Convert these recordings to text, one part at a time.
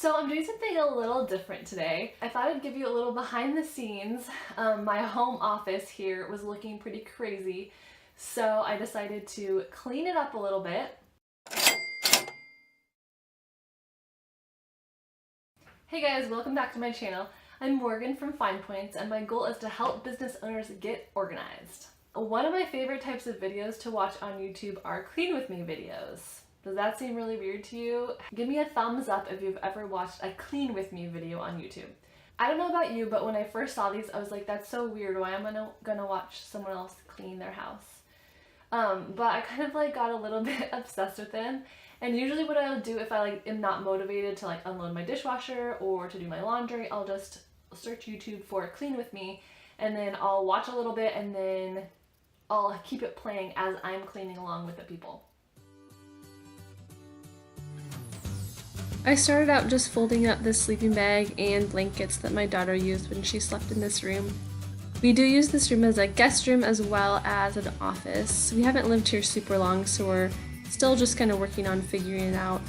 So I'm doing something a little different today. I thought I'd give you a little behind the scenes. My home office here was looking pretty crazy, so I decided to clean it up a little bit. Hey guys, welcome back to my channel. I'm Morgan from FinePoints, and my goal is to help business owners get organized. One of my favorite types of videos to watch on YouTube are clean with me videos. Does that seem really weird to you? Give me a thumbs up if you've ever watched a clean with me video on YouTube. I don't know about you, but when I first saw these, I was like, that's so weird. Why am I gonna watch someone else clean their house? But I kind of got a little bit obsessed with them. And usually what I'll do if I am not motivated to unload my dishwasher or to do my laundry, I'll just search YouTube for clean with me, and then I'll watch a little bit, and then I'll keep it playing as I'm cleaning along with the people. I started out just folding up this sleeping bag and blankets that my daughter used when she slept in this room. We do use this room as a guest room as well as an office. We haven't lived here super long, so we're still just kind of working on figuring out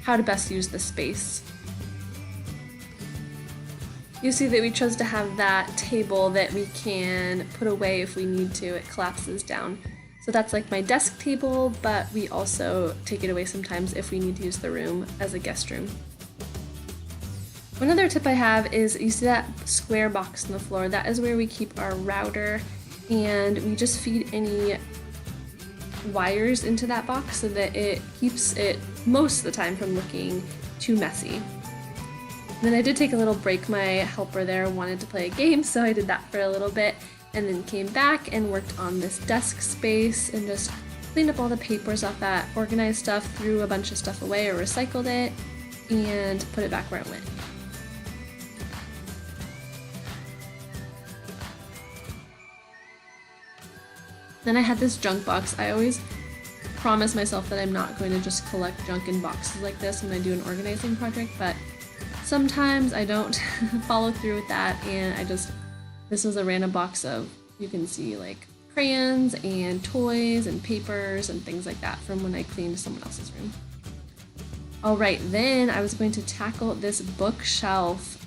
how to best use this space. You see that we chose to have that table that we can put away if we need to. It collapses down. So that's my desk table, but we also take it away sometimes if we need to use the room as a guest room. One other tip I have is, you see that square box on the floor? That is where we keep our router, and we just feed any wires into that box so that it keeps it most of the time from looking too messy. And then I did take a little break. My helper there wanted to play a game, so I did that for a little bit, and then came back and worked on this desk space and just cleaned up all the papers off that, organized stuff, threw a bunch of stuff away or recycled it, and put it back where it went. Then I had this junk box. I always promise myself that I'm not going to just collect junk in boxes like this when I do an organizing project, but sometimes I don't follow through with that, and this was a random box of, you can see crayons and toys and papers and things like that from when I cleaned someone else's room. Alright, then I was going to tackle this bookshelf.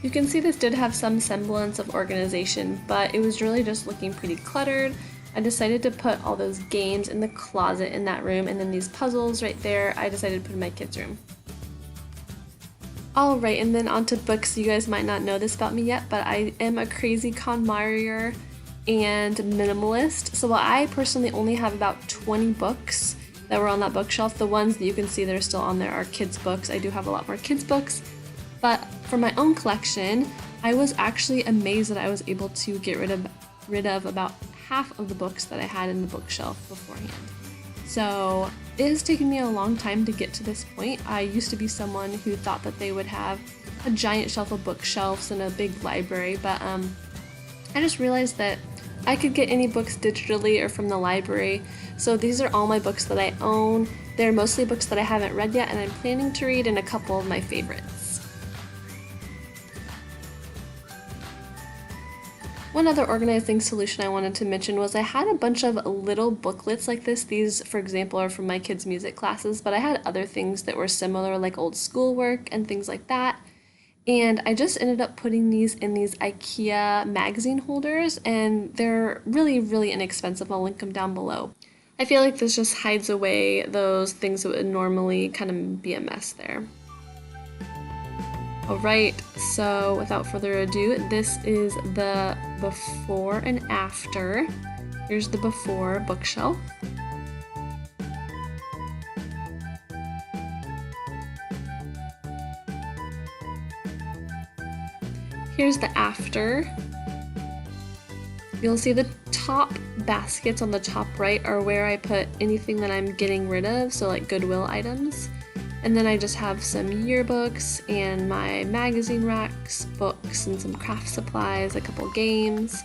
You can see this did have some semblance of organization, but it was really just looking pretty cluttered. I decided to put all those games in the closet in that room, and then these puzzles right there, I decided to put in my kids' room. Alright, and then onto books. You guys might not know this about me yet, but I am a crazy KonMarier and minimalist. So while I personally only have about 20 books that were on that bookshelf, the ones that you can see that are still on there are kids' books. I do have a lot more kids' books, but for my own collection, I was actually amazed that I was able to get rid of about half of the books that I had in the bookshelf beforehand. So it has taken me a long time to get to this point. I used to be someone who thought that they would have a giant shelf of bookshelves and a big library, but I just realized that I could get any books digitally or from the library. So these are all my books that I own. They're mostly books that I haven't read yet and I'm planning to read, and a couple of my favorites. One other organizing solution I wanted to mention was I had a bunch of little booklets like this. These, for example, are from my kids' music classes, but I had other things that were similar, like old schoolwork and things like that. And I just ended up putting these in these IKEA magazine holders, and they're really, really inexpensive. I'll link them down below. I feel like this just hides away those things that would normally kind of be a mess there. Alright, so without further ado, this is the before and after. Here's the before bookshelf. Here's the after. You'll see the top baskets on the top right are where I put anything that I'm getting rid of, so Goodwill items. And then I just have some yearbooks and my magazine racks, books, and some craft supplies, a couple games.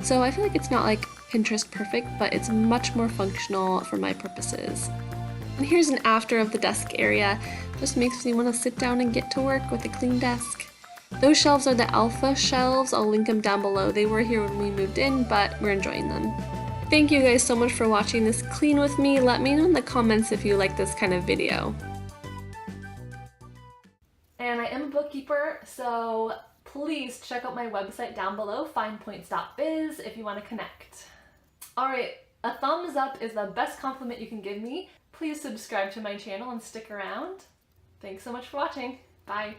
So I feel like it's not Pinterest perfect, but it's much more functional for my purposes. And here's an after of the desk area. Just makes me want to sit down and get to work with a clean desk. Those shelves are the alpha shelves. I'll link them down below. They were here when we moved in, but we're enjoying them. Thank you guys so much for watching this clean with me. Let me know in the comments if you like this kind of video. And I am a bookkeeper, so please check out my website down below, FinePoints.biz, if you want to connect. Alright, a thumbs up is the best compliment you can give me. Please subscribe to my channel and stick around. Thanks so much for watching. Bye.